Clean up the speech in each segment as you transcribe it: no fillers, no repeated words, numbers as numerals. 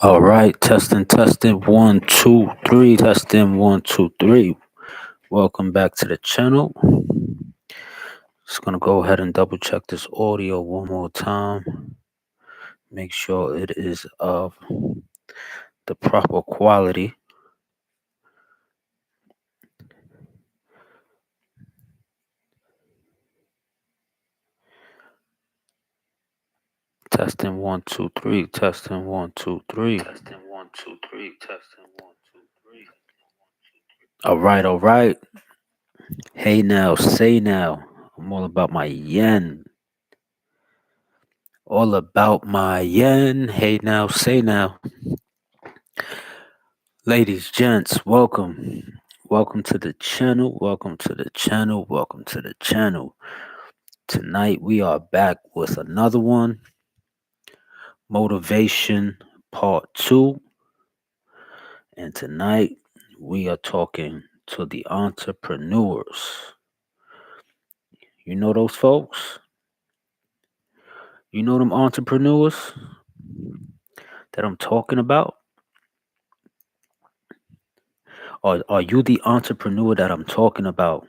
All right, testing, 1, 2, 3, testing, 1, 2, 3. Welcome back to the channel. Just gonna go ahead and double check this audio one more time. Make sure it is of the proper quality. Testing 1, 2, 3, testing 1, 2, 3. Testing 1, 2, 3, testing 1, 2, 3. All right. Hey now, say now. I'm all about my yen. All about my yen. Hey now, say now. Ladies, gents, welcome. Welcome to the channel. Welcome to the channel. Welcome to the channel. Tonight we are back with another one. Motivation part 2. And tonight we are talking to the entrepreneurs. You know those folks? You know them entrepreneurs that I'm talking about? Or are you the entrepreneur that I'm talking about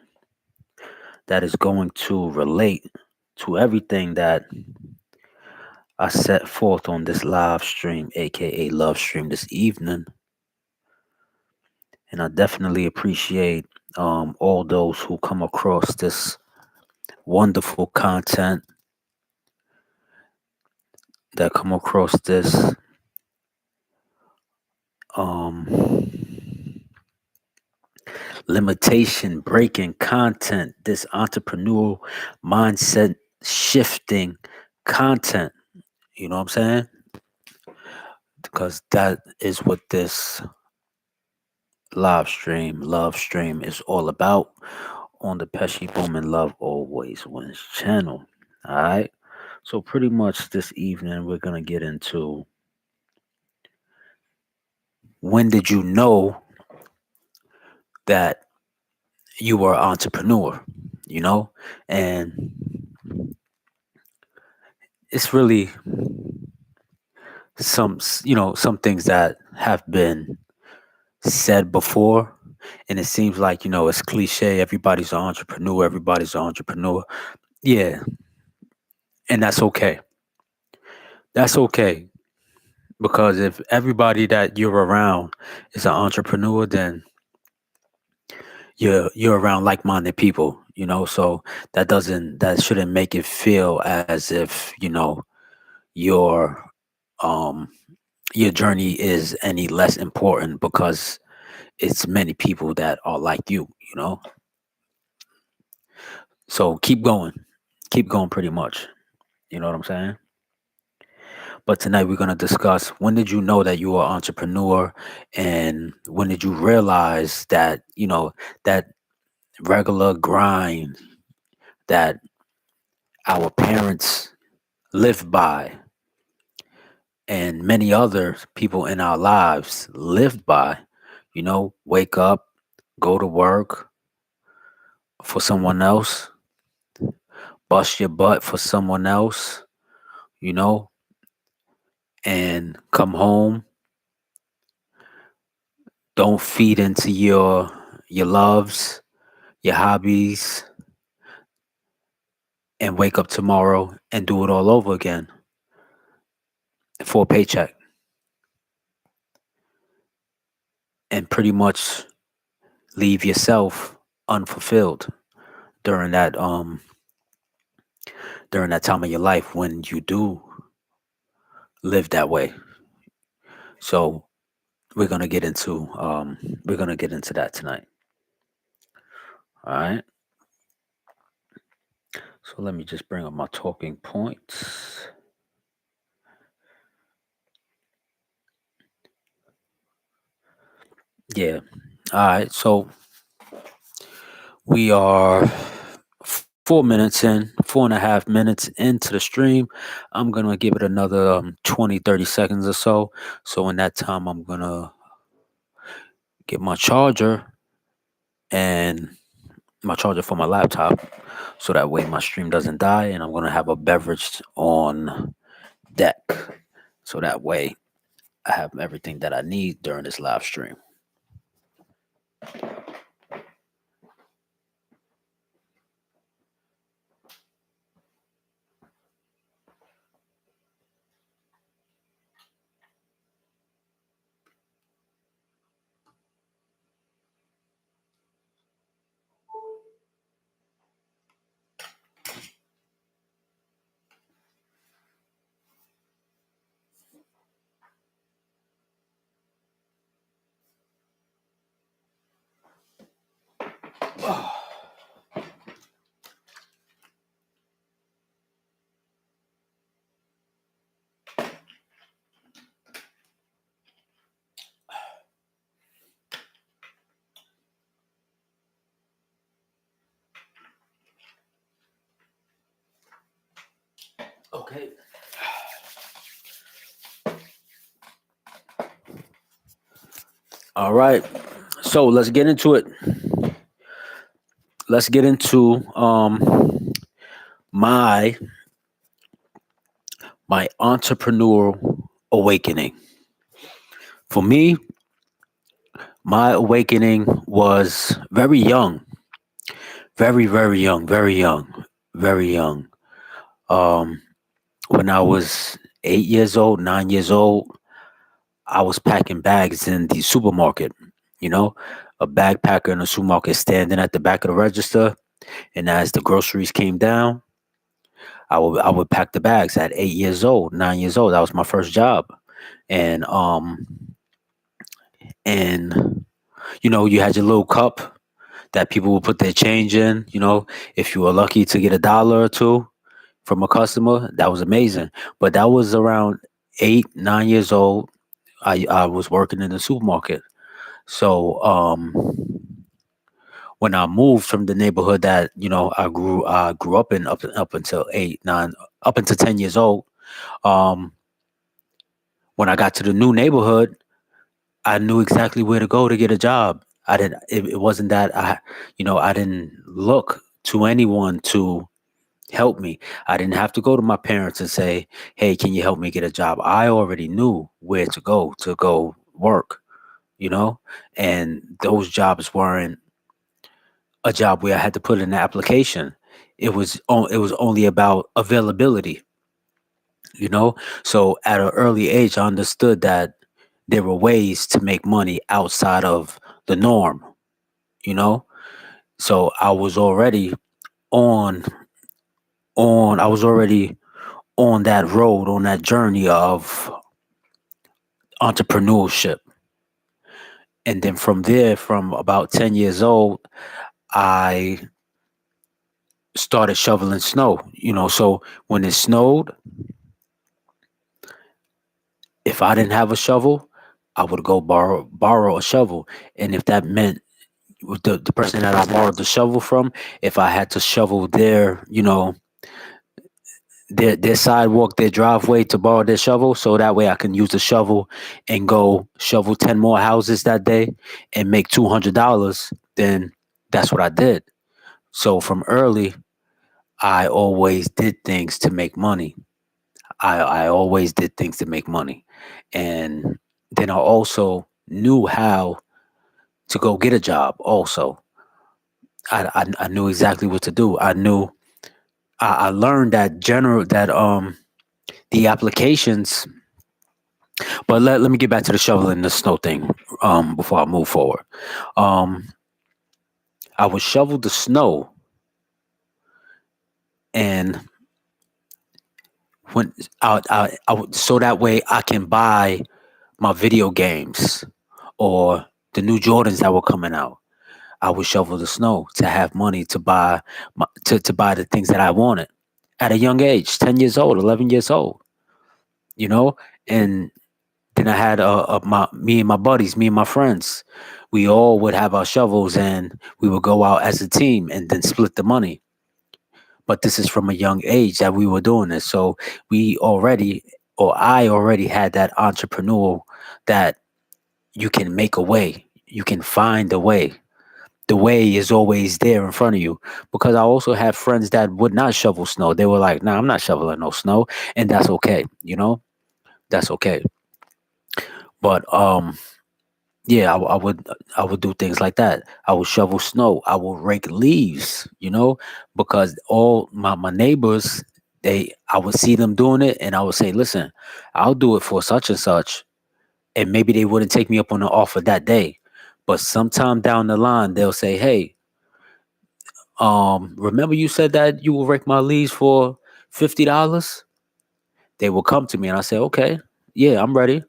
that is going to relate to everything that I set forth on this live stream, aka love stream, this evening? And I definitely appreciate all those who come across this wonderful content, that come across this limitation breaking content, this entrepreneurial mindset shifting content. You know what I'm saying? Because that is what this love stream is all about on the Pesci Bowman Love Always Wins channel. All right. So pretty much this evening we're gonna get into when did you know that you were an entrepreneur, you know? And it's really some things that have been said before, and it seems like, it's cliche, everybody's an entrepreneur. Yeah, and that's okay. That's okay. Because if everybody that you're around is an entrepreneur, then you're around like-minded people, so that shouldn't make it feel as if, your um your journey is any less important because it's many people that are like you. So keep going pretty much. You know what I'm saying? But tonight we're going to discuss when did you know that you were an entrepreneur, and when did you realize that, that regular grind that our parents lived by and many other people in our lives lived by, wake up, go to work for someone else, bust your butt for someone else, you know, and come home, don't feed into your loves, your hobbies, and wake up tomorrow and do it all over again for a paycheck, and pretty much leave yourself unfulfilled during that time of your life when you do live that way. So we're gonna get into that tonight. All right. So let me just bring up my talking points. Yeah. All right. So we are 4 minutes in, 4.5 minutes into the stream. I'm going to give it another 20, 30 seconds or so. So in that time, I'm going to get my charger and my charger for my laptop. So that way my stream doesn't die, and I'm going to have a beverage on deck. So that way I have everything that I need during this live stream. Okay. All right. So let's get into it. Let's get into my my entrepreneurial awakening. For me, my awakening was very young, very young, very young. Um, when I was 8 years old, 9 years old, I was packing bags in the supermarket. You know, a bag packer in a supermarket standing at the back of the register, and as the groceries came down, I would pack the bags at 8 years old, 9 years old. That was my first job, and and you had your little cup that people would put their change in. If you were lucky to get a dollar or two from a customer, that was amazing. But that was around 8, 9 years old. I was working in the supermarket. So when I moved from the neighborhood that I grew up in up until 8, 9, up until 10 years old. Um, when I got to the new neighborhood, I knew exactly where to go to get a job. I didn't. It wasn't that I didn't look to anyone to help me. I didn't have to go to my parents and say, "Hey, can you help me get a job?" I already knew where to go work. You know, and those jobs weren't a job where I had to put in an application. It was only about availability. You know, so at an early age, I understood that there were ways to make money outside of the norm. You know, so on I was already on that road, on that journey of entrepreneurship. And then from there, from about 10 years old, I started shoveling snow. So when it snowed, if I didn't have a shovel, I would go borrow a shovel. And if that meant with the person that I borrowed the shovel from, if I had to shovel their sidewalk, their driveway to borrow their shovel, so that way I can use the shovel and go shovel 10 more houses that day and make $200, then that's what I did. So from early, I always did things to make money. I always did things to make money. And then I also knew how to go get a job also. I knew exactly what to do. I learned that the applications. But let me get back to the shovel and the snow thing before I move forward. Um, I would shovel the snow, and when I would, so that way I can buy my video games or the new Jordans that were coming out. I would shovel the snow to have money to buy to buy the things that I wanted at a young age, 10 years old, 11 years old. You know, and then I had me and my buddies, me and my friends. We all would have our shovels and we would go out as a team and then split the money. But this is from a young age that we were doing this. So we already, or I already had that entrepreneurial that you can make a way, you can find a way. The way is always there in front of you. Because I also had friends that would not shovel snow. They were like, "Nah, I'm not shoveling no snow," and that's okay. That's okay. But yeah, I would do things like that. I would shovel snow. I would rake leaves. Because all my neighbors, I would see them doing it, and I would say, "Listen, I'll do it for such and such," and maybe they wouldn't take me up on the offer that day, but sometime down the line they'll say, "Hey, remember you said that you will rake my leaves for $50?" They will come to me, and I say, "Okay, yeah, I'm ready."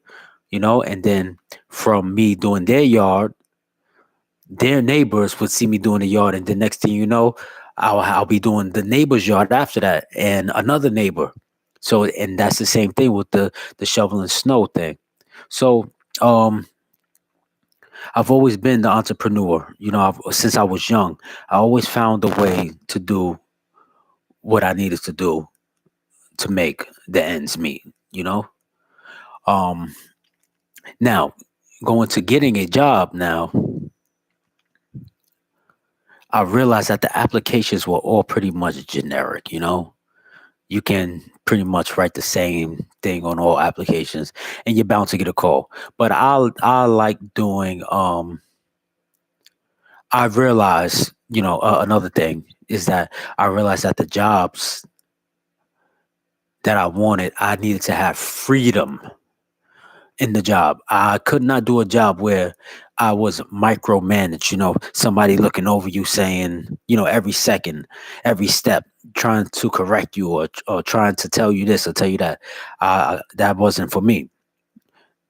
And then from me doing their yard, their neighbors would see me doing the yard, and the next thing you know, I'll be doing the neighbor's yard after that, and another neighbor. So, and that's the same thing with the shoveling snow thing. So, I've always been the entrepreneur. Since I was young, I always found a way to do what I needed to do to make the ends meet. You know. Um. Now, going to getting a job. Now, I realized that the applications were all pretty much generic. You can pretty much write the same thing on all applications, and you're bound to get a call. But I like doing. I realized, another thing is that I realized that the jobs that I wanted, I needed to have freedom in the job. I could not do a job where I was micromanaged, somebody looking over you saying, every second, every step, trying to correct you or trying to tell you this or tell you that. That wasn't for me.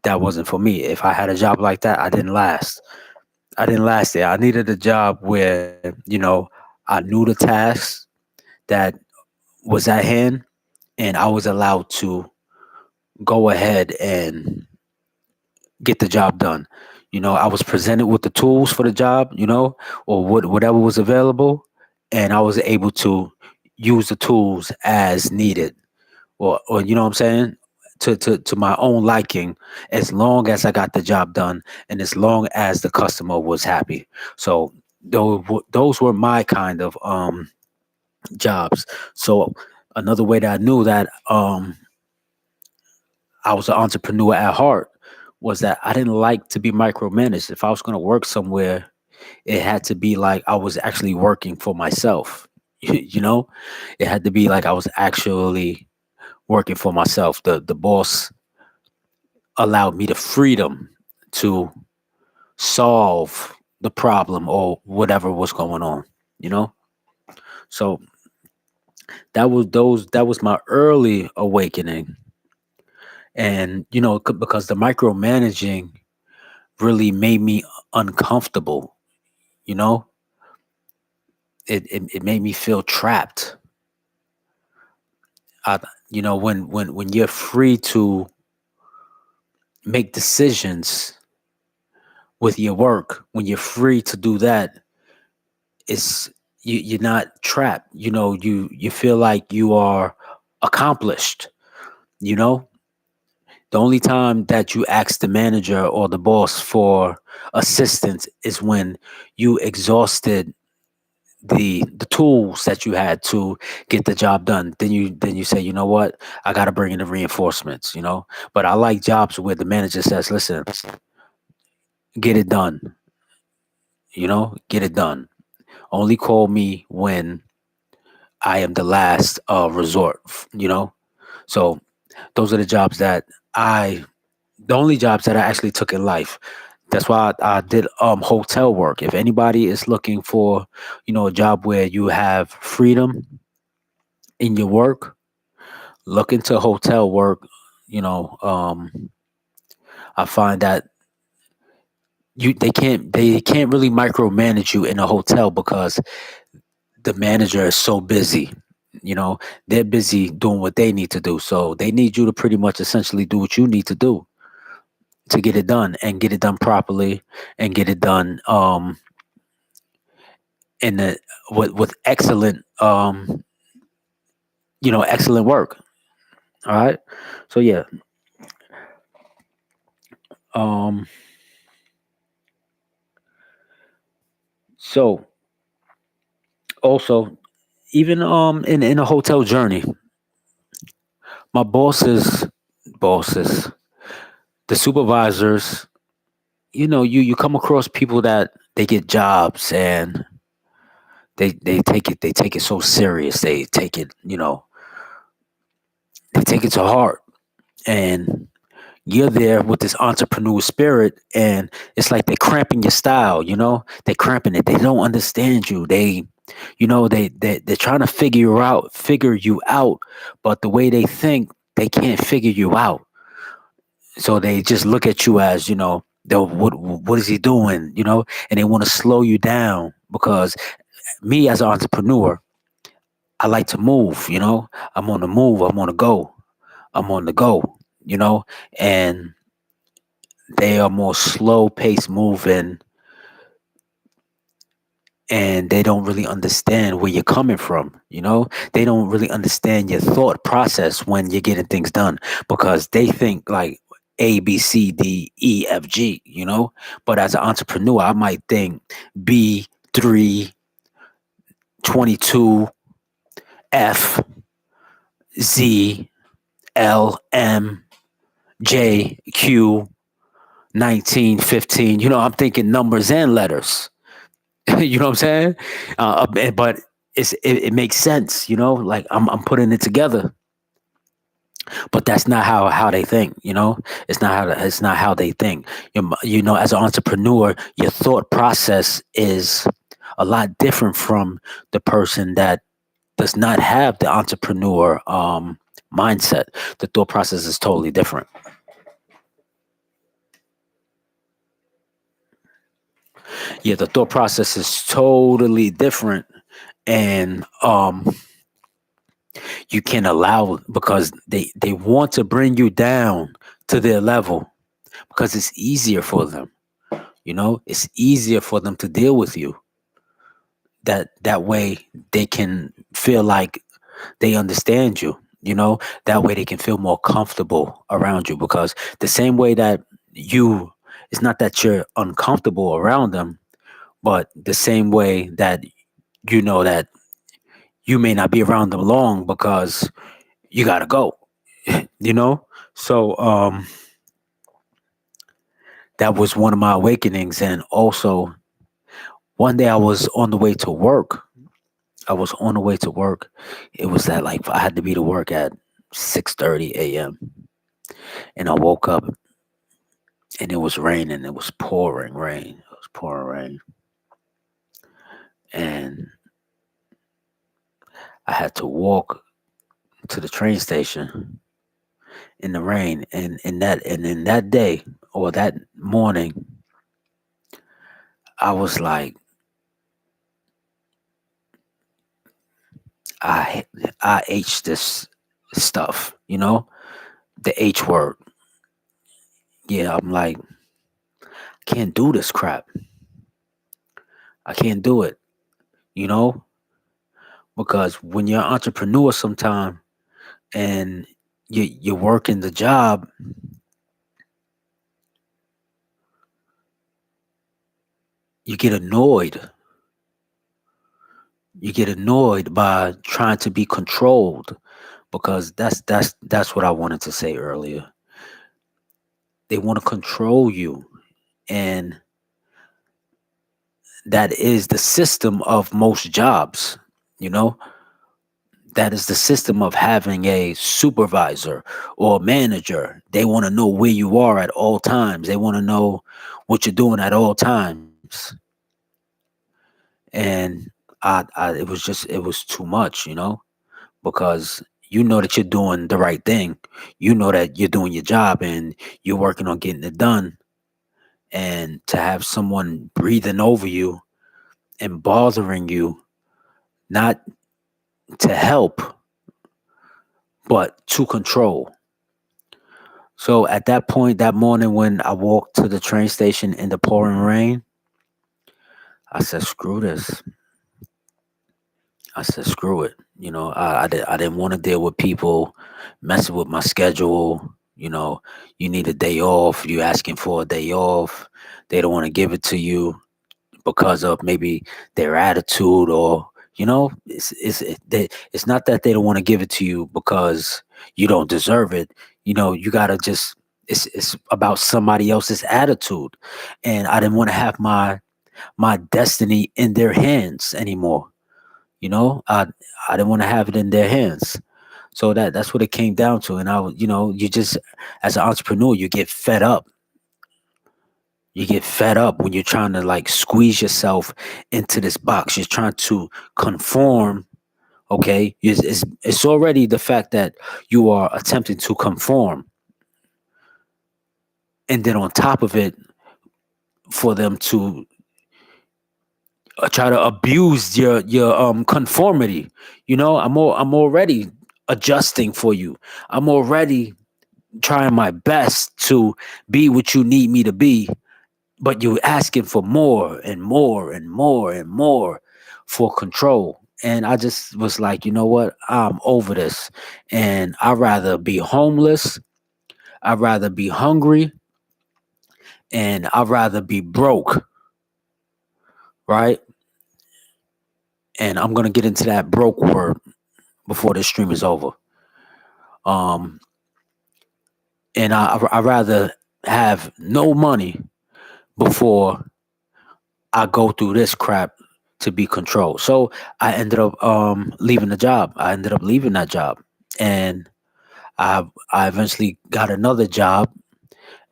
That wasn't for me. If I had a job like that, I didn't last. I didn't last there. I needed a job where, I knew the tasks that was at hand, and I was allowed to go ahead and get the job done. I was presented with the tools for the job, or whatever was available, and I was able to use the tools as needed, or you know what I'm saying, to my own liking, as long as I got the job done and as long as the customer was happy. So those were my kind of jobs. So another way that I knew that I was an entrepreneur at heart was that I didn't like to be micromanaged. If I was going to work somewhere, it had to be like I was actually working for myself. you know, it had to be like I was actually working for myself. The boss allowed me the freedom to solve the problem or whatever was going on. You know, so that was my early awakening, and because the micromanaging really made me uncomfortable. You know, it made me feel trapped. I, when you're free to make decisions with your work, when you're free to do that, it's you're not trapped. You feel like you are accomplished. You know, the only time that you ask the manager or the boss for assistance is when you exhausted the tools that you had to get the job done. Then you say, you know what, I got to bring in the reinforcements. But I like jobs where the manager says, listen, get it done. Get it done. Only call me when I am the last resort. So those are I the only jobs that I actually took in life. That's why I did hotel work. If anybody is looking for, a job where you have freedom in your work, look into hotel work. I find that they can't really micromanage you in a hotel because the manager is so busy. They're busy doing what they need to do, so they need you to pretty much essentially do what you need to do to get it done and get it done properly and get it done in the with excellent excellent work. All right. So yeah. um so also, even in a hotel journey, my bosses the supervisors, you come across people that they get jobs and they take it so serious. They take it to heart. And you're there with this entrepreneur spirit, and it's like they're cramping your style. They're cramping it. They don't understand you. They're trying to figure you out, but the way they think, they can't figure you out. So they just look at you as, what is he doing, and they want to slow you down. Because me as an entrepreneur, I like to move. I'm on the move. I'm on the go. you know and they are more slow pace moving, and they don't really understand where you're coming from. They don't really understand your thought process when you're getting things done, because they think like A, B, C, D, E, F, G. But as an entrepreneur, I might think B, 3, 22, F, Z, L, M, J, Q, 19, 15. I'm thinking numbers and letters. You know what I'm saying? But it makes sense. Like I'm putting it together, but that's not how they think. It's not how they think. As an entrepreneur, your thought process is a lot different from the person that does not have the entrepreneur mindset. The thought process is totally different. Yeah, the thought process is totally different. And you can allow, because they want to bring you down to their level, because it's easier for them. It's easier for them to deal with you. That way they can feel like they understand you. That way they can feel more comfortable around you, because the same way that you it's not that you're uncomfortable around them, but the same way that that you may not be around them long because you got to go. you know so that was one of my awakenings. And also, one day I was on the way to work. It was that, like, I had to be to work at 6:30 a.m. And I woke up, and it was raining. It was pouring rain. It was pouring rain. And I had to walk to the train station in the rain. And in that day, or that morning, I was like, I I H this stuff, the H word. Yeah, I'm like, I can't do this crap. I can't do it, you know, because when you're an entrepreneur sometime, and you're working the job, you get annoyed. You get annoyed by trying to be controlled, because that's what I wanted to say earlier. They want to control you, and that is the system of most jobs. You know, that is the system of having a supervisor or manager. They want to know where you are at all times. They want to know what you're doing at all times. And it was too much, because you know that you're doing the right thing. You know that you're doing your job, and you're working on getting it done. And to have someone breathing over you and bothering you, not to help, but to control. So at that point, that morning, when I walked to the train station in the pouring rain, I said, "Screw this." I said, "Screw it." I didn't want to deal with people messing with my schedule. You need a day off. You asking for a day off. They don't want to give it to you because of maybe their attitude, or it's not that they don't want to give it to you because you don't deserve it. You gotta just it's about somebody else's attitude, and I didn't want to have my destiny in their hands anymore. You know, I didn't want to have it in their hands. So that's what it came down to. And you just, as an entrepreneur, you get fed up. You get fed up when you're trying to like squeeze yourself into this box. You're trying to conform. Okay, it's already the fact that you are attempting to conform, and then on top of it, for them to try to abuse your conformity. I'm already adjusting for you. I'm already trying my best to be what you need me to be, but you're asking for more and more and more and more for control. And I just was like, you know what? I'm over this. And I'd rather be homeless. I'd rather be hungry. And I'd rather be broke. Right. And I'm going to get into that broke word before this stream is over. Um, and I'd rather have no money before I go through this crap to be controlled. So I ended up leaving the job. I ended up leaving that job, and I eventually got another job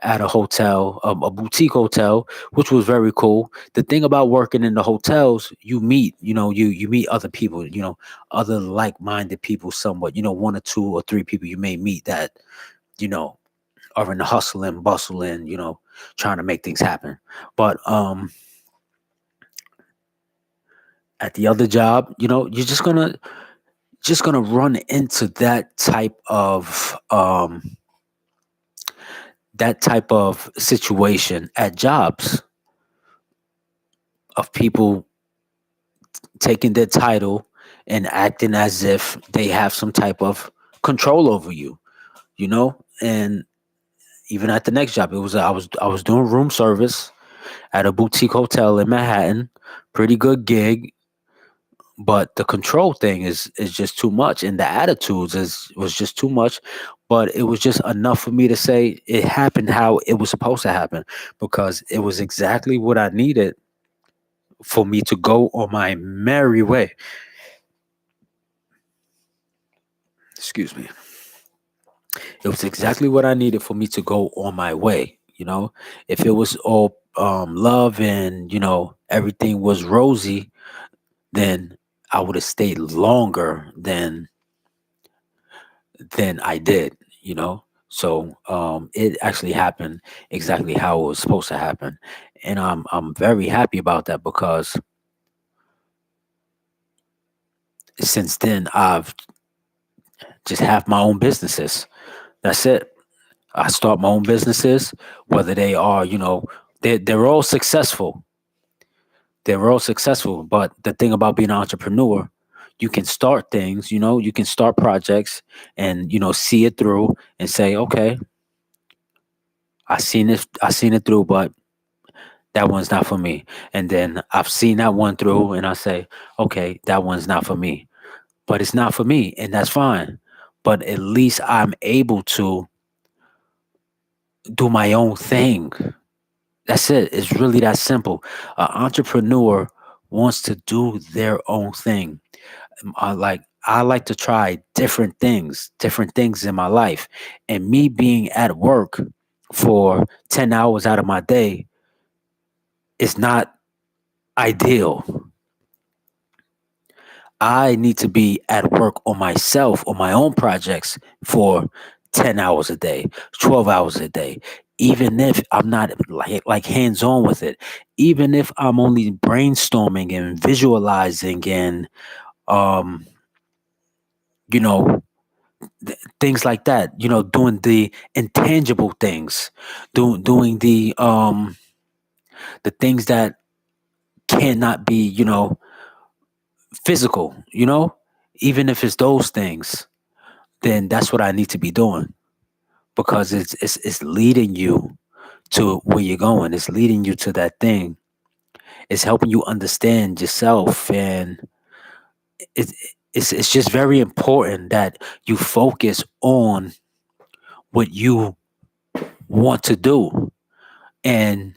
at a hotel, a boutique hotel, which was very cool. The thing about working in the hotels, you meet, you meet other people, other like-minded people, somewhat, one or two or three people you may meet that, you know, are in the hustle and bustle and, trying to make things happen. But at the other job, you're just gonna run into that type of situation at jobs of people taking their title and acting as if they have some type of control over you, and even at the next job, it was I was doing room service at a boutique hotel in Manhattan. Pretty good gig, but the control thing is just too much, and the attitudes was just too much. But it was just enough for me to say it happened how it was supposed to happen, because it was exactly what I needed for me to go on my merry way. Excuse me. It was exactly what I needed for me to go on my way. If it was all love and everything was rosy, then I would have stayed longer than I did. So it actually happened exactly how it was supposed to happen, and I'm very happy about that, because since then I've just have my own businesses. That's it. I start my own businesses, whether they are, they're all successful. They're all successful. But the thing about being an entrepreneur, you can start things, you can start projects and, see it through and say, okay, I seen it through, but that one's not for me. And then I've seen that one through and I say, okay, that one's not for me. But it's not for me, and that's fine. But at least I'm able to do my own thing. That's it. It's really that simple. An entrepreneur wants to do their own thing. I like to try different things in my life. And me being at work for 10 hours out of my day is not ideal. I need to be at work on myself, on my own projects for 10 hours a day, 12 hours a day. Even if I'm not like hands on with it, even if I'm only brainstorming and visualizing and um you know things like that, doing the intangible things, doing the things that cannot be, physical, even if it's those things, then that's what I need to be doing, because it's leading you to where you're going. It's leading you to that thing. It's helping you understand yourself, and it, it's just very important that you focus on what you want to do, and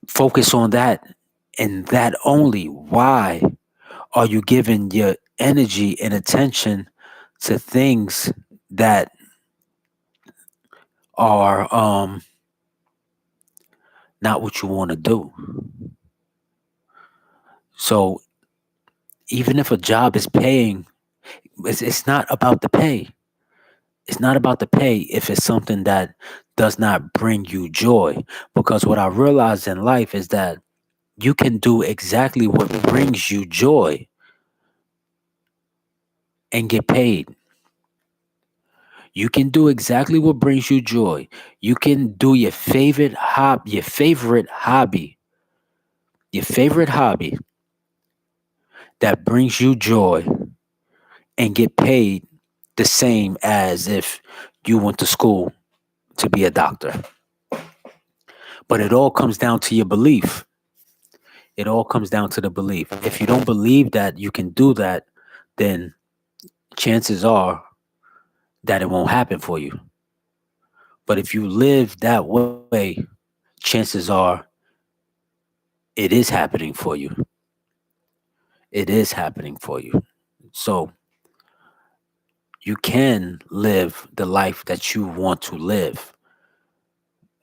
focus on that and that only. Why are you giving your energy and attention to things that are not what you want to do? So even if a job is paying, it's not about the pay. It's not about the pay if it's something that does not bring you joy. Because what I realized in life is that you can do exactly what brings you joy and get paid. You can do exactly what brings you joy. You can do your favorite hobby that brings you joy and get paid the same as if you went to school to be a doctor. But it all comes down to your belief. It all comes down to the belief. If you don't believe that you can do that, then chances are that it won't happen for you. But if you live that way, chances are it is happening for you. It is happening for you. So you can live the life that you want to live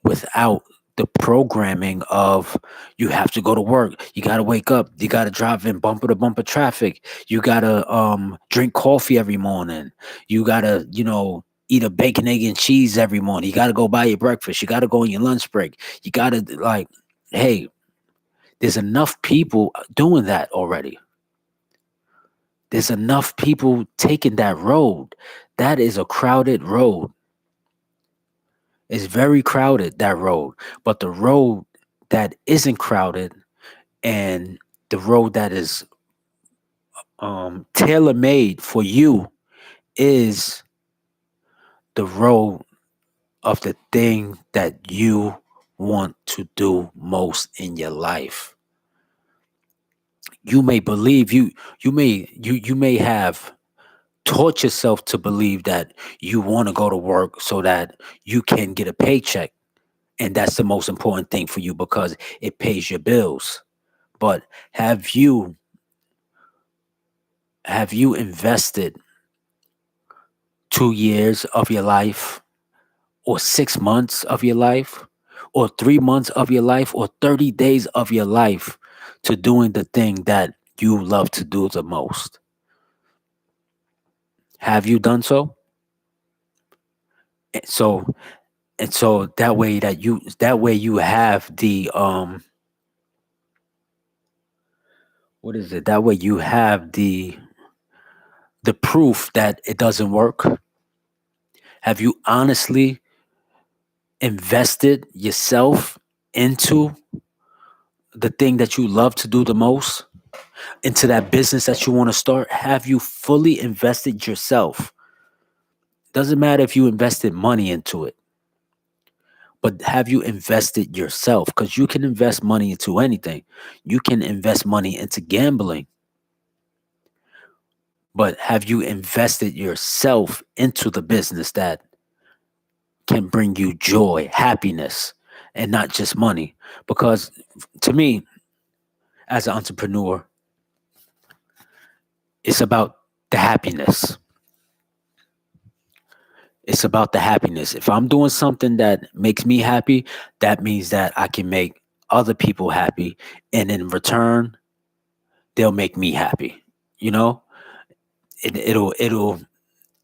without the programming of you have to go to work, you got to wake up, you got to drive in bumper to bumper traffic, you got to drink coffee every morning, you got to eat a bacon egg and cheese every morning, you got to go buy your breakfast, you got to go on your lunch break, you got to like, hey, there's enough people doing that already. There's enough people taking that road. That is a crowded road. It's very crowded, that road. But the road that isn't crowded and the road that is tailor made for you is the road of the thing that you want to do most in your life. You may believe you may have taught yourself to believe that you want to go to work so that you can get a paycheck, and that's the most important thing for you because it pays your bills. But have you invested 2 years of your life, or 6 months of your life, or 3 months of your life, or 30 days of your life to doing the thing that you love to do the most? Have you done so? And so and so that way you have the what is it? That way you have the proof that it doesn't work. Have you honestly invested yourself into the thing that you love to do the most, into that business that you want to start? Have you fully invested yourself? Doesn't matter if you invested money into it, but have you invested yourself? Because you can invest money into anything. You can invest money into gambling, but have you invested yourself into the business that can bring you joy, happiness, and not just money? Because to me, as an entrepreneur, it's about the happiness. It's about the happiness. If I'm doing something that makes me happy, that means that I can make other people happy. And in return, they'll make me happy. You know, it'll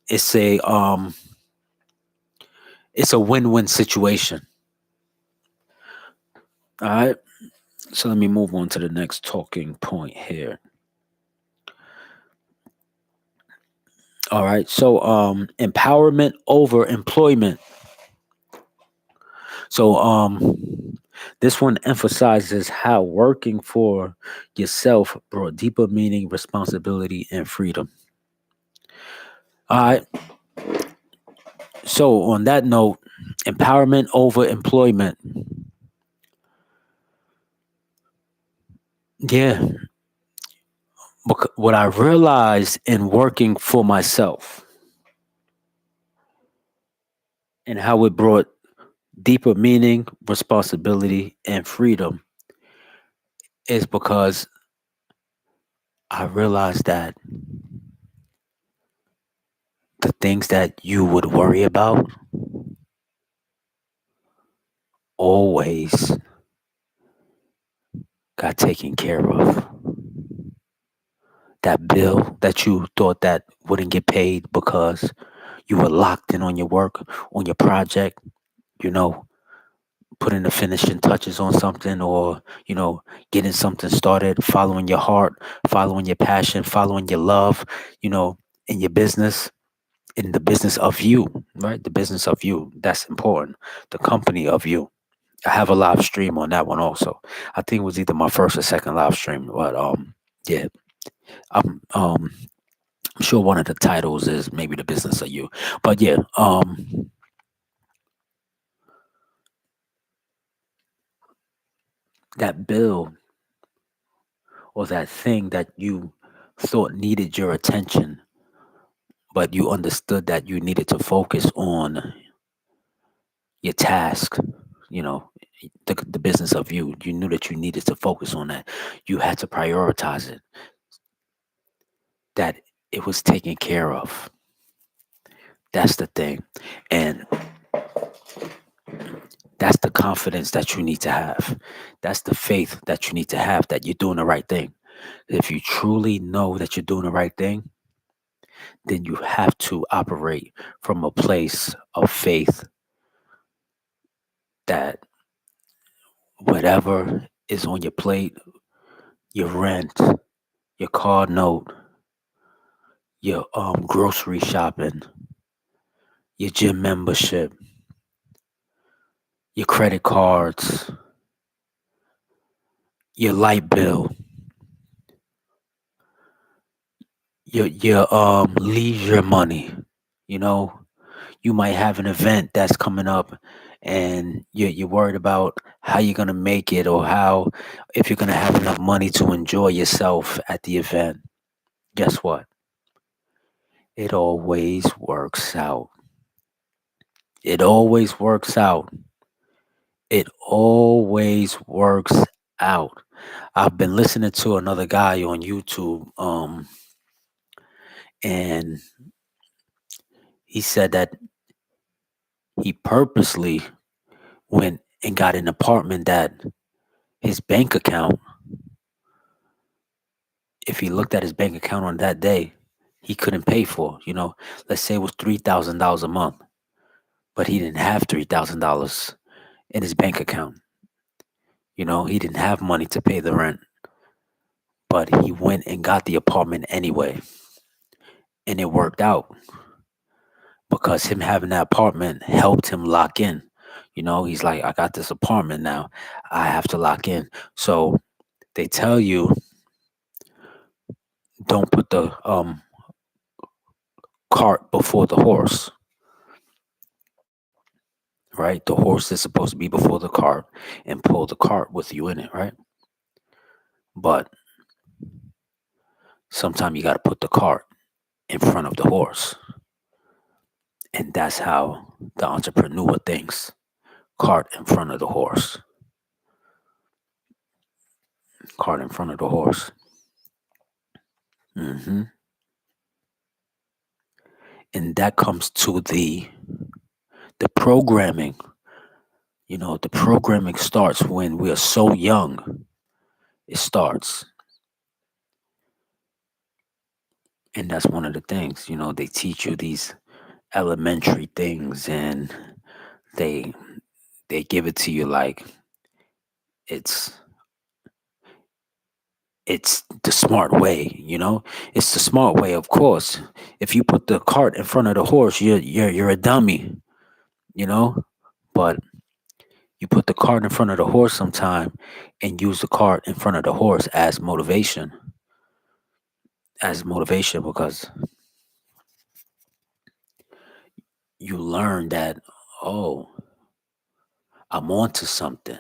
it's a it's a win-win situation. All right. So let me move on to the next talking point here. All right. So empowerment over employment. So this one emphasizes how working for yourself brought deeper meaning, responsibility, and freedom. All right. So on that note, empowerment over employment. Yeah. What I realized in working for myself and how it brought deeper meaning, responsibility, and freedom is because I realized that the things that you would worry about always got taken care of. That bill that you thought that wouldn't get paid because you were locked in on your work, on your project, you know, putting the finishing touches on something, or, getting something started, following your heart, following your passion, following your love, you know, in your business, in the business of you, right? The business of you. That's important. The company of you. I have a live stream on that one also. I think it was either my first or second live stream, but yeah, I'm I'm sure one of the titles is maybe the business of you. But yeah, that bill or that thing that you thought needed your attention, but you understood that you needed to focus on your task, you know, the business of you. You knew that you needed to focus on that. You had to prioritize it, that it was taken care of. That's the thing. And that's the confidence that you need to have. That's the faith that you need to have that you're doing the right thing. If you truly know that you're doing the right thing, then you have to operate from a place of faith that whatever is on your plate, your rent, your car note, your grocery shopping, your gym membership, your credit cards, your light bill, your leisure money, you know, you might have an event that's coming up and you're worried about how you're going to make it, or how, if you're going to have enough money to enjoy yourself at the event. Guess what? It always works out. It always works out. It always works out. I've been listening to another guy on YouTube, and he said that he purposely went and got an apartment that his bank account, if he looked at his bank account on that day, he couldn't pay for. Let's say it was $3,000 a month, but he didn't have $3,000 in his bank account. He didn't have money to pay the rent, but he went and got the apartment anyway. And it worked out because him having that apartment helped him lock in. He's like, I got this apartment now. I have to lock in. So they tell you, don't put the cart before the horse, right? The horse is supposed to be before the cart and pull the cart with you in it, right? But sometimes you got to put the cart in front of the horse. And that's how the entrepreneur thinks: cart in front of the horse. Cart in front of the horse. hmm And that comes to the programming. The programming starts when we are so young. It starts. And that's one of the things, they teach you these elementary things, and they they give it to you like it's it's the smart way. It's the smart way, of course. If you put the cart in front of the horse, you're a dummy, you know but you put the cart in front of the horse sometime, and use the cart in front of the horse as motivation, because you learn that, oh, I'm on to something.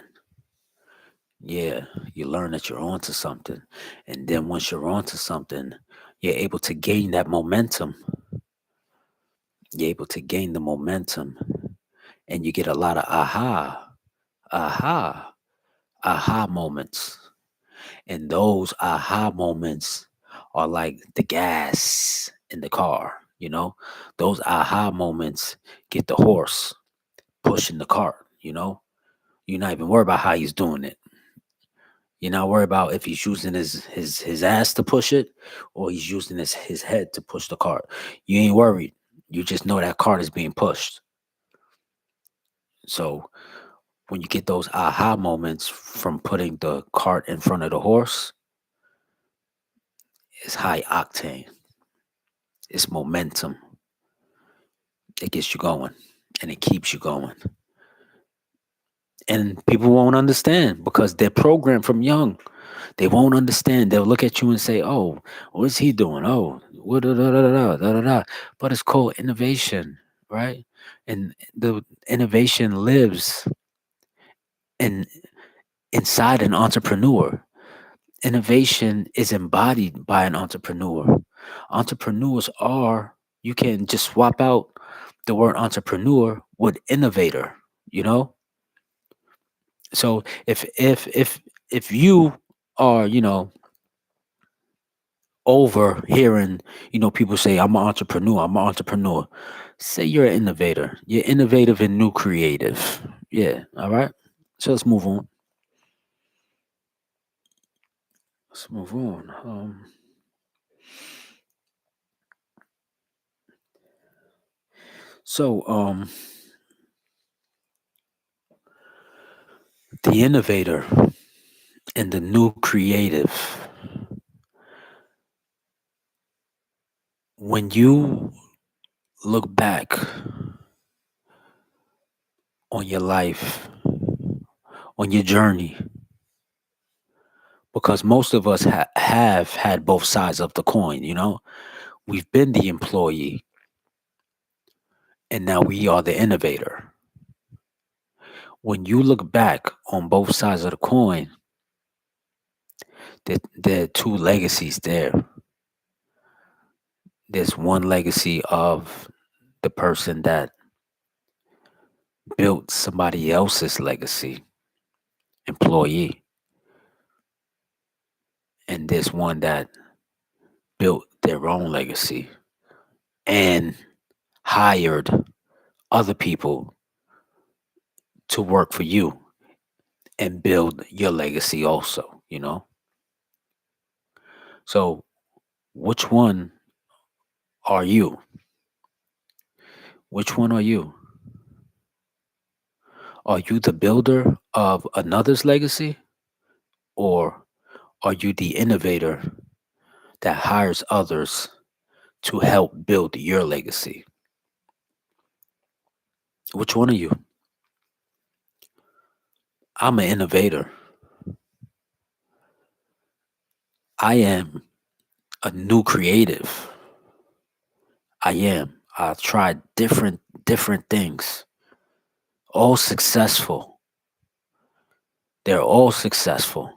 Yeah, you learn that you're on to something. And then once you're on to something, you're able to gain that momentum. You're able to gain the momentum. and you get a lot of aha, aha moments. And those aha moments are like the gas in the car, you know? Those aha moments get the horse pushing the cart, you know? You're not even worried about how he's doing it. You're not worried about if he's using his ass to push it or he's using his head to push the cart. You ain't worried. You just know that cart is being pushed. So when you get those aha moments from putting the cart in front of the horse, it's high octane. It's momentum. It gets you going and it keeps you going. And people won't understand because they're programmed from young. They won't understand. They'll look at you and say, "Oh, what's he doing? Oh, what da, da, da, da, da, da, da." But it's called innovation, right? And the innovation lives in inside an entrepreneur. Innovation is embodied by an entrepreneur. Entrepreneurs are, you can just swap out the word entrepreneur with innovator, you know? So if you are, over hearing, people say, I'm an entrepreneur. Say you're an innovator. You're innovative and new creative. Yeah. All right. So let's move on. Let's move on. So the innovator and the new creative, when you look back on your life, on your journey, because most of us have had both sides of the coin, we've been the employee and now we are the innovator. When you look back on both sides of the coin, there are two legacies there. There's one legacy of the person that built somebody else's legacy, employee, and there's one that built their own legacy and hired other people to work for you and build your legacy also. So which one are you? Which one are you? Are you the builder of another's legacy, or are you the innovator that hires others to help build your legacy? Which one are you? I'm an innovator. I am a new creative. I am. I tried different things, all successful. They're all successful.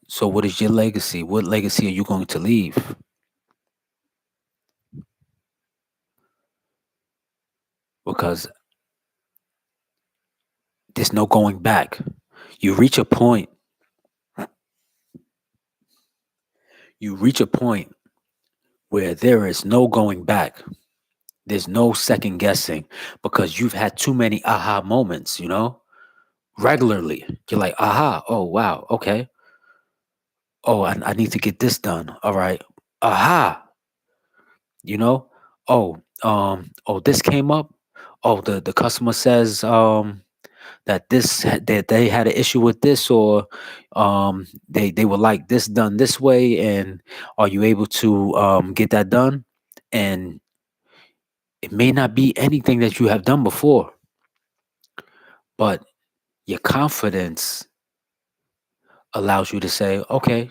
So what is your legacy? What legacy are you going to leave? Because there's no going back. You reach a point, you reach a point where there is no going back. There's no second guessing because you've had too many aha moments, regularly. You're like, aha, oh, wow, okay. Oh, I need to get this done. All right. Aha, you know? Oh, this came up. Oh, the customer says that they had an issue with this, or they would like this done this way, and are you able to get that done? And it may not be anything that you have done before, but your confidence allows you to say, okay,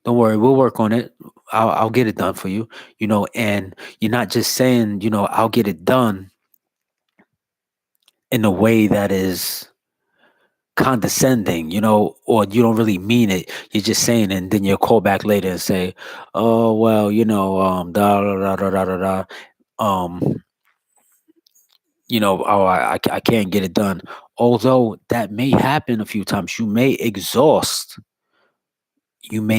don't worry, we'll work on it. I'll get it done for you, and you're not just saying, I'll get it done in a way that is condescending, or you don't really mean it. You're just saying, and then you'll call back later and say, oh, well, da da da da da da da. um oh, I can't get it done. Although that may happen a few times, you may exhaust all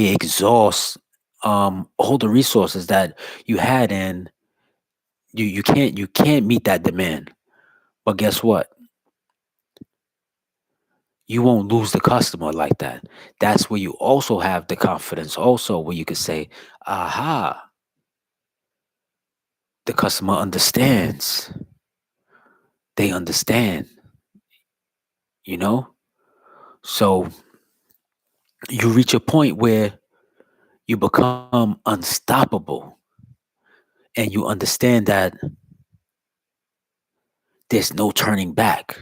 the resources that you had, and you can't meet that demand. But guess what? You won't lose the customer like that. That's where you also have the confidence, also where you could say, aha, the customer understands. They understand, you know? So you reach a point where you become unstoppable, and you understand that there's no turning back.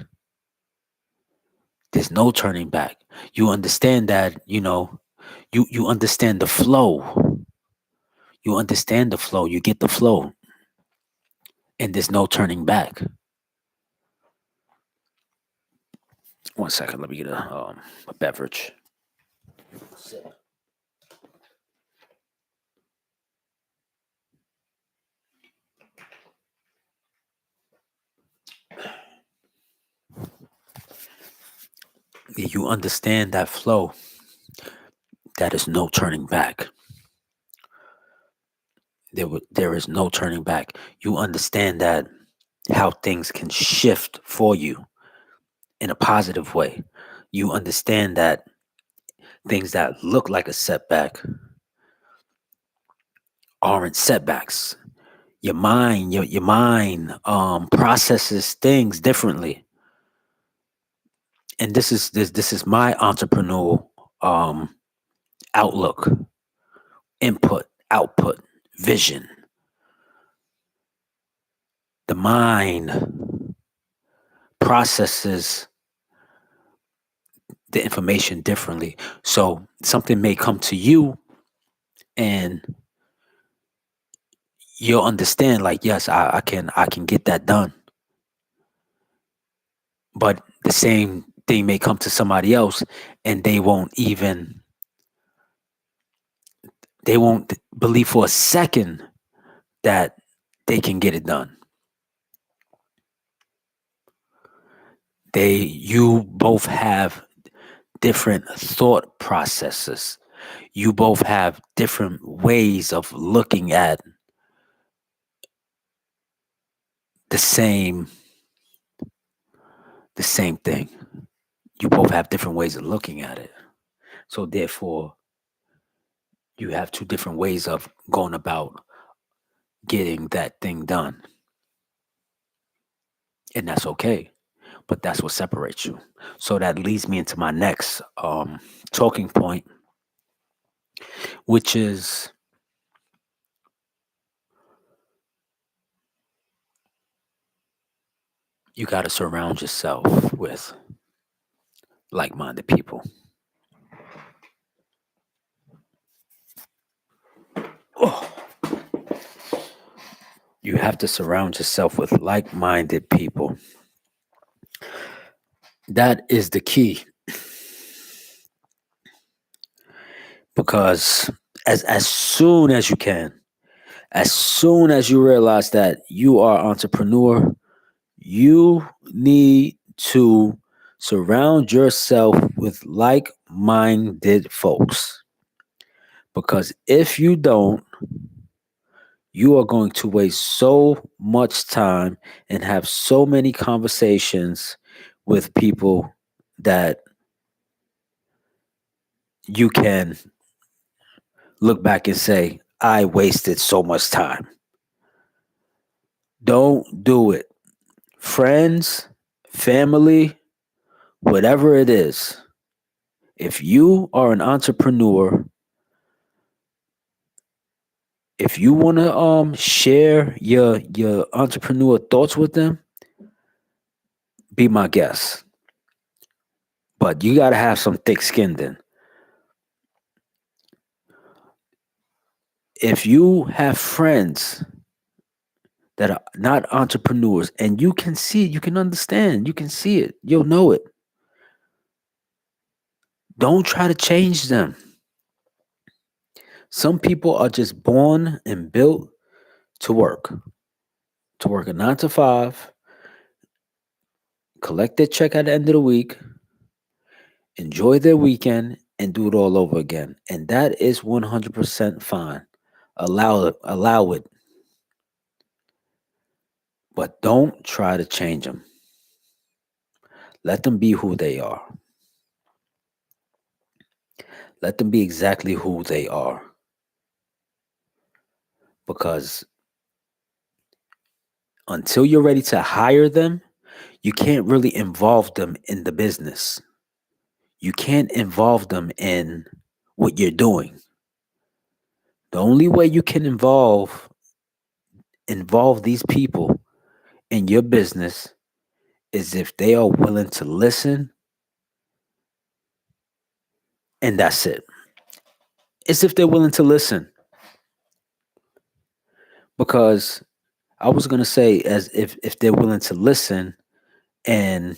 There's no turning back. You understand that, you understand the flow. You understand the flow. You get the flow, and there's no turning back. One second, let me get a beverage. You understand that flow. That is no turning back. There is no turning back. You understand that how things can shift for you in a positive way. You understand that things that look like a setback aren't setbacks. Your mind processes things differently. And this is my entrepreneurial um outlook, input, output, vision. The mind processes the information differently. So something may come to you, and you'll understand, like, yes, I can get that done. But the same thing may come to somebody else, and they won't believe for a second that they can get it done. You both have different thought processes. You both have different ways of looking at the same the same thing. You both have different ways of looking at it. So therefore, you have two different ways of going about getting that thing done. And that's okay. But that's what separates you. So that leads me into my next talking point, which is you got to surround yourself with like-minded people. Oh, you have to surround yourself with like-minded people. That is the key, because as soon as you can, as soon as you realize that you are an entrepreneur, you need to surround yourself with like-minded folks. Because if you don't, you are going to waste so much time and have so many conversations with people that you can look back and say, I wasted so much time. Don't do it. Friends, family, whatever it is, if you are an entrepreneur, if you want to share your entrepreneur thoughts with them, be my guest. But you got to have some thick skin then. If you have friends that are not entrepreneurs, and you can see it, you can understand, you can see it, you'll know it. Don't try to change them. Some people are just born and built to work. to work a 9 to 5, collect their check at the end of the week, enjoy their weekend, and do it all over again. And that is 100% fine. Allow it, but don't try to change them. Let them be who they are. Let them be exactly who they are. Because until you're ready to hire them, you can't really involve them in the business. You can't involve them in what you're doing. The only way you can involve these people in your business is if they are willing to listen, and that's it. It's if they're willing to listen. Because I was gonna say, as if they're willing to listen and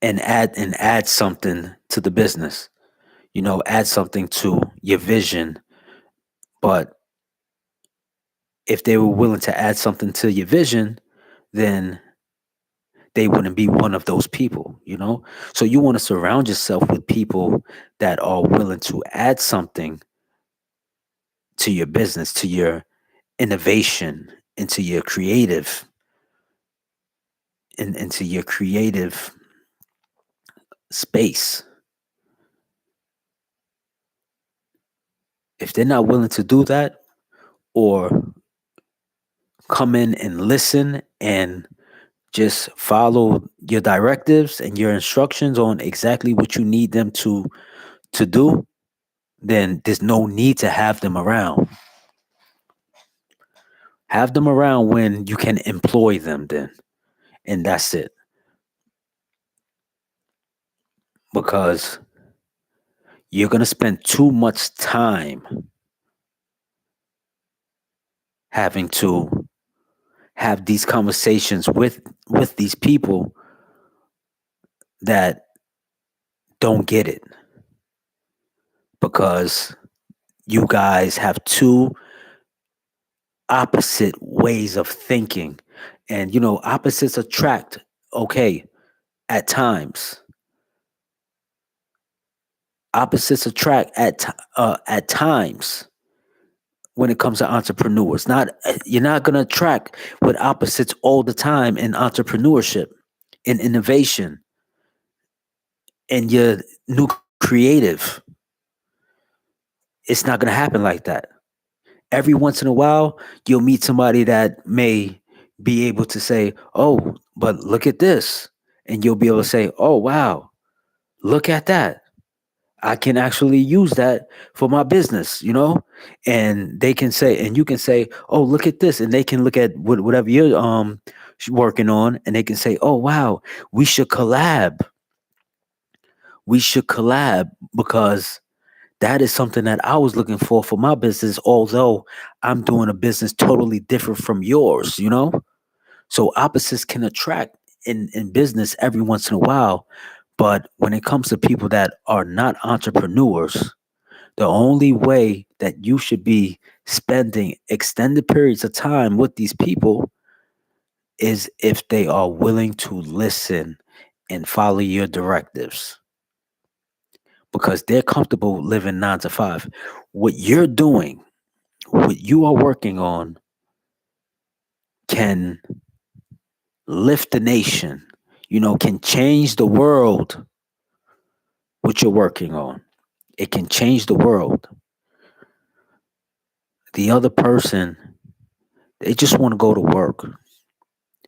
add something to the business, add something to your vision. But if they were willing to add something to your vision, then they wouldn't be one of those people. So you want to surround yourself with people that are willing to add something to your business, to your innovation, into your creative, into your creative space. If they're not willing to do that, or come in and listen and just follow your directives and your instructions on exactly what you need them to do, then there's no need to have them around. Have them around when you can employ them, then, and that's it. Because you're going to spend too much time having to have these conversations with these people that don't get it, because you guys have two opposite ways of thinking. And opposites attract. Okay, at times opposites attract at times. When it comes to entrepreneurs, not you're not going to attract with opposites all the time in entrepreneurship, in innovation, in your new creative. It's not going to happen like that. Every once in a while, you'll meet somebody that may be able to say, "Oh, but look at this," and you'll be able to say, "Oh, wow, look at that. I can actually use that for my business." And they can say, and you can say, "Oh, look at this," and they can look at whatever you're working on, and they can say, "Oh, wow, we should collab. We should collab because that is something that I was looking for my business. Although I'm doing a business totally different from yours." So opposites can attract in business every once in a while. But when it comes to people that are not entrepreneurs, the only way that you should be spending extended periods of time with these people is if they are willing to listen and follow your directives, because they're comfortable living 9 to 5. What you're doing, what you are working on, can lift the nation, can change the world. What you're working on, it can change the world. The other person, they just want to go to work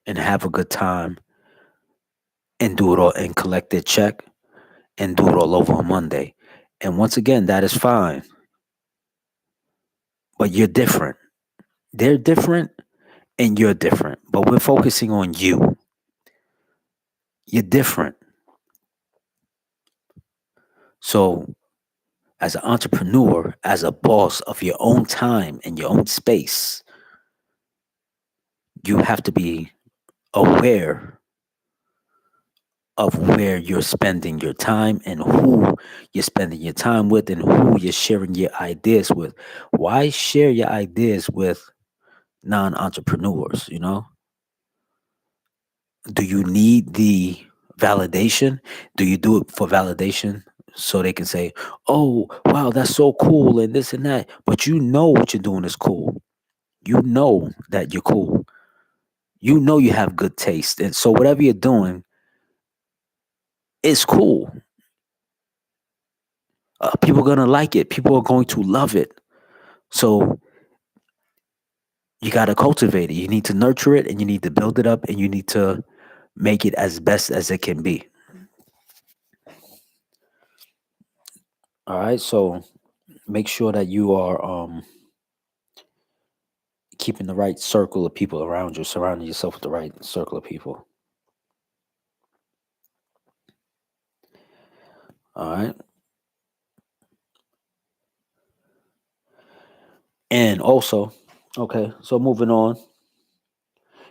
and have a good time and do it all and collect their check and do it all over on Monday. And once again, that is fine. But you're different. They're different and you're different. But we're focusing on you. You're different. So, as an entrepreneur, as a boss of your own time and your own space, you have to be aware of where you're spending your time and who you're spending your time with and who you're sharing your ideas with. Why share your ideas with non-entrepreneurs, Do you need the validation? Do you do it for validation so they can say, "Oh, wow, that's so cool," and this and that? But you know what you're doing is cool. You know that you're cool. You know you have good taste, and so whatever you're doing is cool. People are gonna like it. People are going to love it. So you got to cultivate it. You need to nurture it, and you need to build it up, and you need to make it as best as it can be. All right. So make sure that you are keeping the right circle of people around you, surrounding yourself with the right circle of people. All right. And also, okay, so moving on,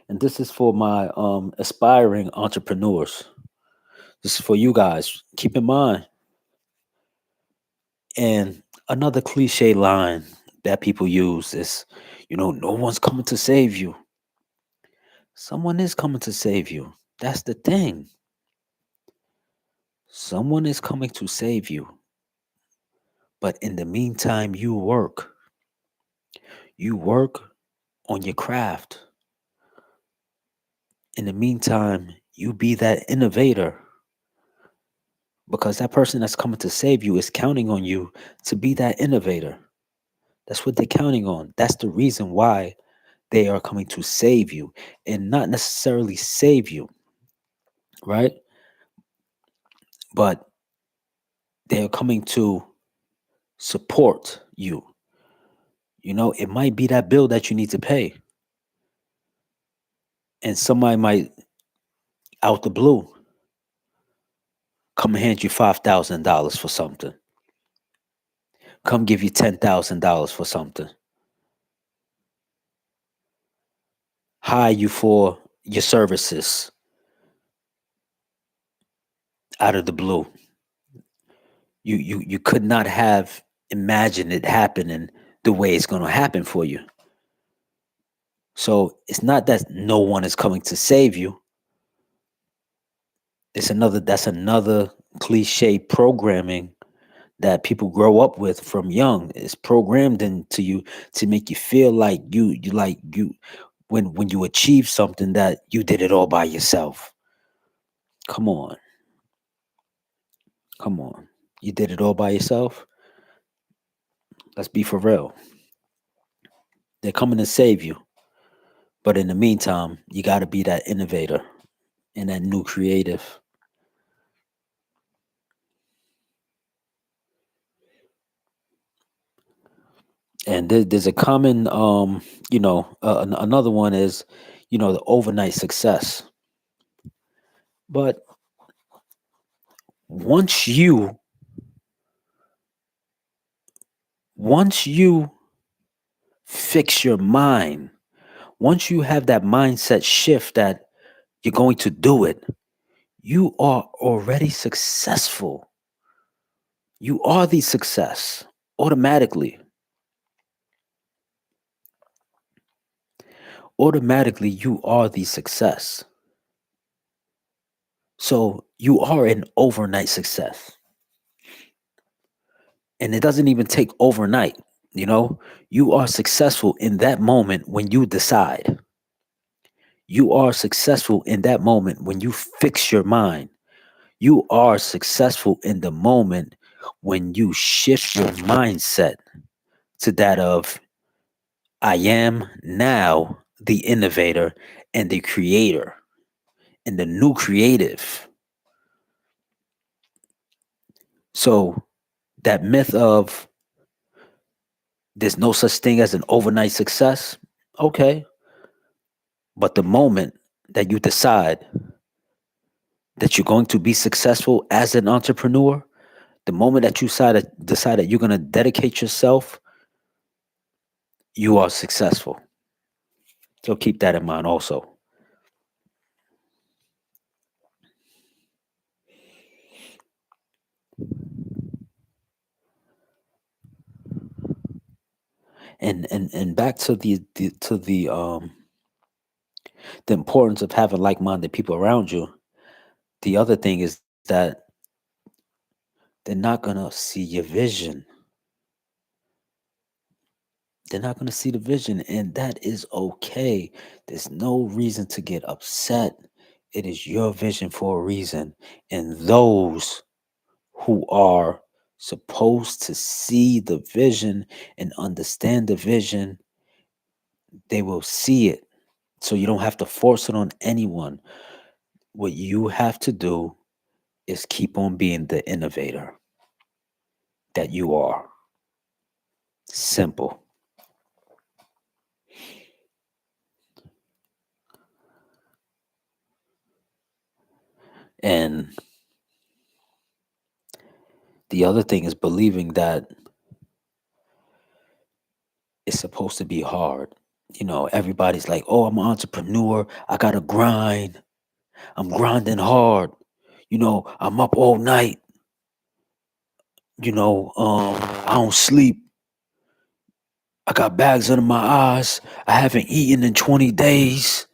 and this is for my aspiring entrepreneurs. This is for you guys. Keep in mind, and another cliche line that people use is, no one's coming to save you. Someone is coming to save you. That's the thing. Someone is coming to save you. But in the meantime, you work. You work on your craft. In the meantime, you be that innovator, because that person that's coming to save you is counting on you to be that innovator. That's what they're counting on. That's the reason why they are coming to save you, and not necessarily save you, right? But they are coming to support you. It might be that bill that you need to pay, and somebody might, out the blue, come and hand you $5,000 for something, come give you $10,000 for something, hire you for your services out of the blue. You could not have imagined it happening the way it's going to happen for you. So it's not that no one is coming to save you. That's another cliche programming that people grow up with from young. It's programmed into you to make you feel like you when you achieve something, that you did it all by yourself. Come on. Come on. You did it all by yourself? Let's be for real. They're coming to save you. But in the meantime, you got to be that innovator and that new creative. And there's a common, another one is, the overnight success. But once you, once you fix your mind, once you have that mindset shift that you're going to do it, you are already successful. You are the success automatically. Automatically, you are the success. So you are an overnight success. And it doesn't even take overnight. You are successful in that moment when you decide. You are successful in that moment when you fix your mind. You are successful in the moment when you shift your mindset to that of, I am now the innovator and the creator and the new creative. So that myth of there's no such thing as an overnight success, okay. But the moment that you decide that you're going to be successful as an entrepreneur, the moment that you decide that you're going to dedicate yourself, you are successful. So keep that in mind also. And back to the importance of having like-minded people around you. The other thing is that they're not gonna see your vision. They're not gonna see the vision, and that is okay. There's no reason to get upset. It is your vision for a reason. And those who are supposed to see the vision and understand the vision, they will see it. So you don't have to force it on anyone. What you have to do is keep on being the innovator that you are. Simple. And the other thing is believing that it's supposed to be hard. Everybody's like, oh, I'm an entrepreneur. I got to grind. I'm grinding hard. I'm up all night. I don't sleep. I got bags under my eyes. I haven't eaten in 20 days.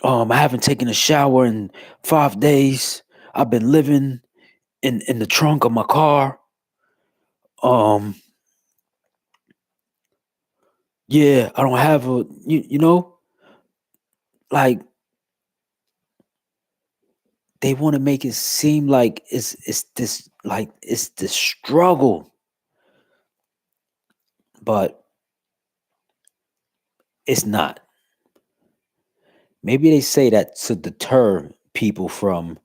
I haven't taken a shower in 5 days. I've been living in the trunk of my car. Um, yeah, I don't have like they want to make it seem like it's this struggle, but it's not. Maybe they say that to deter people from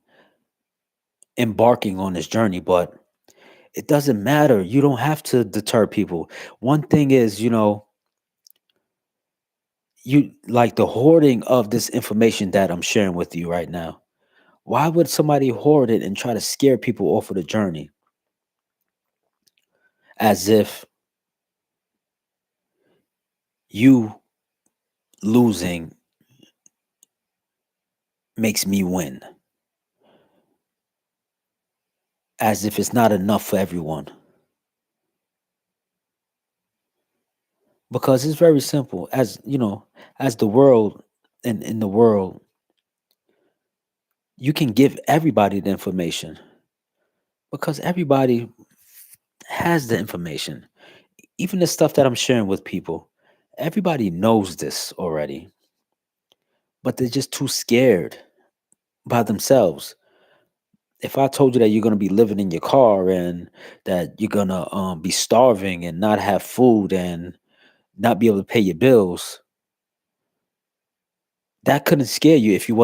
embarking on this journey, but it doesn't matter. You don't have to deter people. One thing is, you like the hoarding of this information that I'm sharing with you right now. Why would somebody hoard it and try to scare people off of the journey as if you losing makes me win, as if it's not enough for everyone? Because it's very simple. As the world, in the world, you can give everybody the information because everybody has the information. Even the stuff that I'm sharing with people, everybody knows this already, but they're just too scared by themselves. If I told you that you're gonna be living in your car and that you're gonna be starving and not have food and not be able to pay your bills, that couldn't scare you if you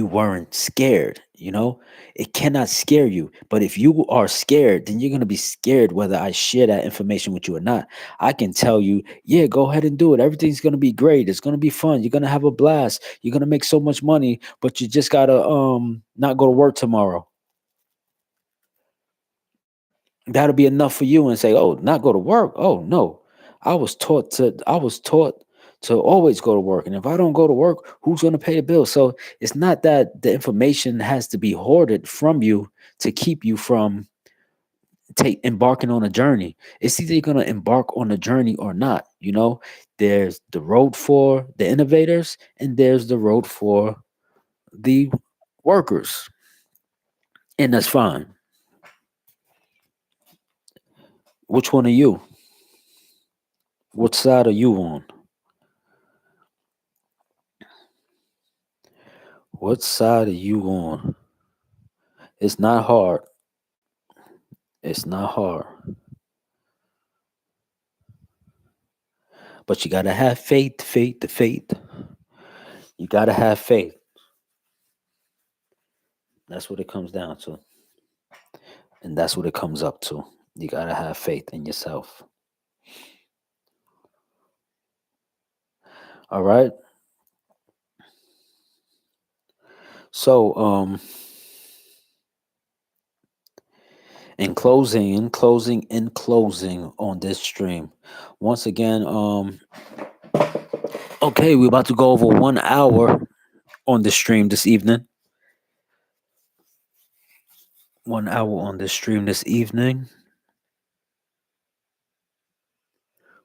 weren't scared. It cannot scare you. But if you are scared, then you're gonna be scared whether I share that information with you or not. I can tell you, yeah, go ahead and do it. Everything's gonna be great. It's gonna be fun. You're gonna have a blast. You're gonna make so much money, but you just gotta not go to work tomorrow. That'll be enough for you and say, "Oh, not go to work? Oh, no. I was taught to always go to work. And if I don't go to work, who's going to pay the bill?" So it's not that the information has to be hoarded from you to keep you from take embarking on a journey. It's either you're going to embark on a journey or not. There's the road for the innovators and there's the road for the workers. And that's fine. Which one are you? What side are you on? What side are you on? It's not hard. It's not hard. But you gotta have faith. You gotta have faith. That's what it comes down to. And that's what it comes up to. You gotta have faith in yourself. All right. So in closing on this stream. Once again, okay, we're about to go over 1 hour on the stream this evening. 1 hour on this stream this evening.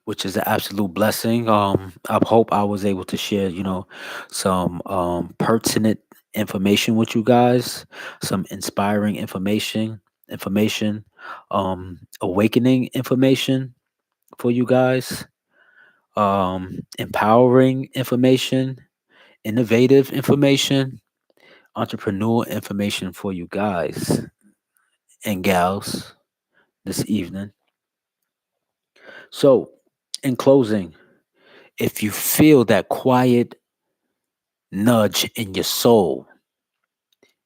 which is an absolute blessing. I hope I was able to share, some pertinent information with you guys, some inspiring information, awakening information for you guys, empowering information, innovative information, entrepreneurial information for you guys and gals this evening. So, in closing, if you feel that quiet nudge in your soul,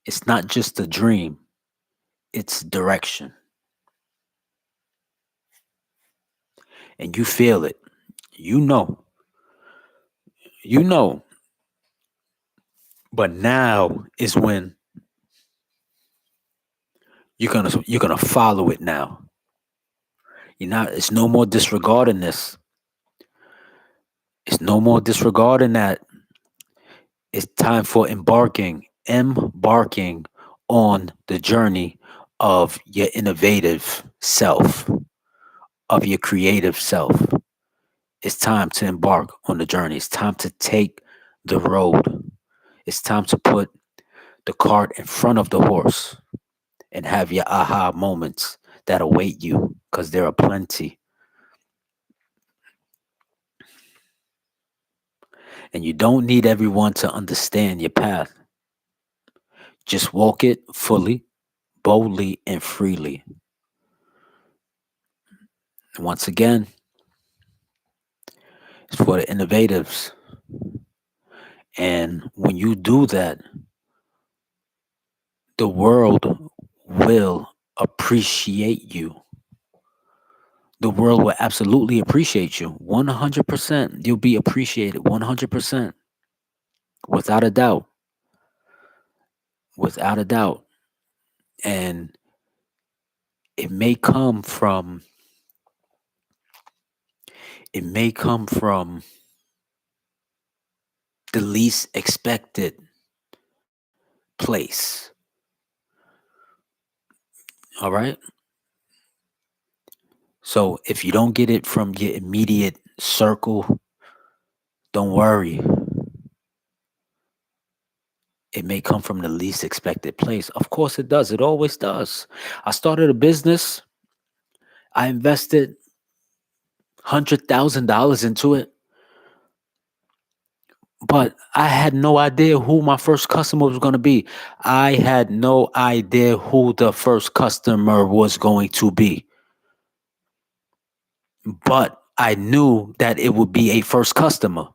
it's not just a dream, it's direction. And you feel it. You know, you know. But now is when you're gonna follow it now. You're not it's no more disregarding this. It's no more disregarding that. It's time for embarking on the journey of your innovative self, of your creative self. It's time to embark on the journey. It's time to take the road. It's time to put the cart in front of the horse and have your aha moments that await you because there are plenty. And you don't need everyone to understand your path. Just walk it fully, boldly, and freely. Once again, it's for the innovatives. And when you do that, the world will appreciate you. The world will absolutely appreciate you. 100%. You'll be appreciated 100%. Without a doubt. Without a doubt. And it may come from it may come from the least expected place. All right? So if you don't get it from your immediate circle, don't worry. It may come from the least expected place. Of course it does. It always does. I started a business. I invested $100,000 into it, but I had no idea who my first customer was going to be. I had no idea who the first customer was going to be, but I knew that it would be a first customer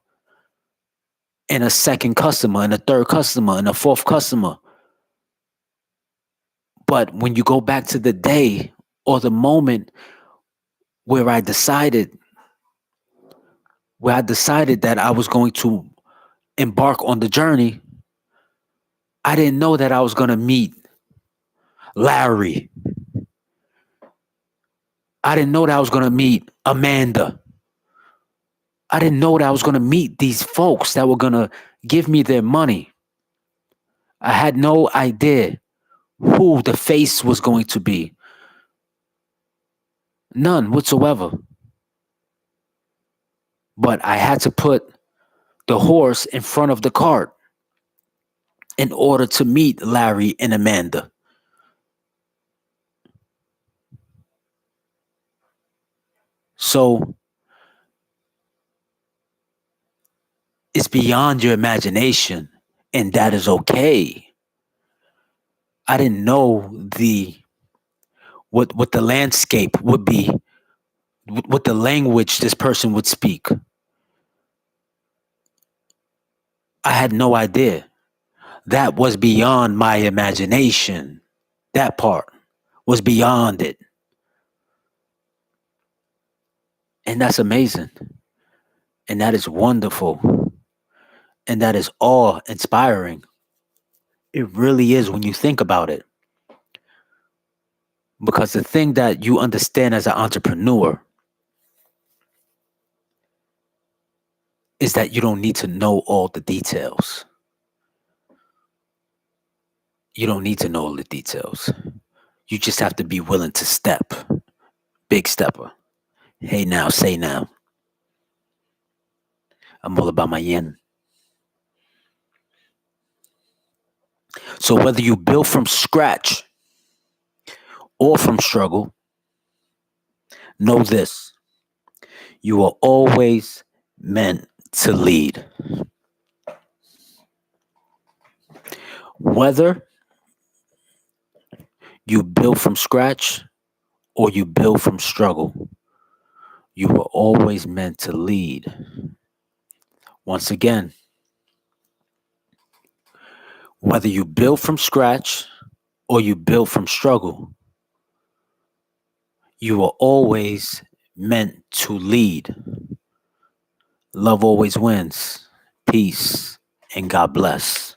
and a second customer and a third customer and a fourth customer. But when you go back to the day or the moment where I decided that I was going to embark on the journey, I didn't know that I was going to meet Larry. I didn't know that I was going to meet Amanda. I didn't know that I was going to meet these folks that were going to give me their money. I had no idea who the face was going to be. None whatsoever. But I had to put the horse in front of the cart in order to meet Larry and Amanda. So it's beyond your imagination, and that is okay. I didn't know what the landscape would be, what the language this person would speak. I had no idea. That was beyond my imagination. That part was beyond it. And that's amazing. And that is wonderful. And that is awe inspiring. It really is when you think about it. Because the thing that you understand as an entrepreneur is that you don't need to know all the details. You don't need to know all the details. You just have to be willing to step. Big stepper. Hey now, say now. I'm all about my yin. So whether you build from scratch or from struggle, know this: you are always meant to lead. Whether you build from scratch or you build from struggle, you were always meant to lead. Once again, whether you build from scratch or you build from struggle, you were always meant to lead. Love always wins. Peace and God bless.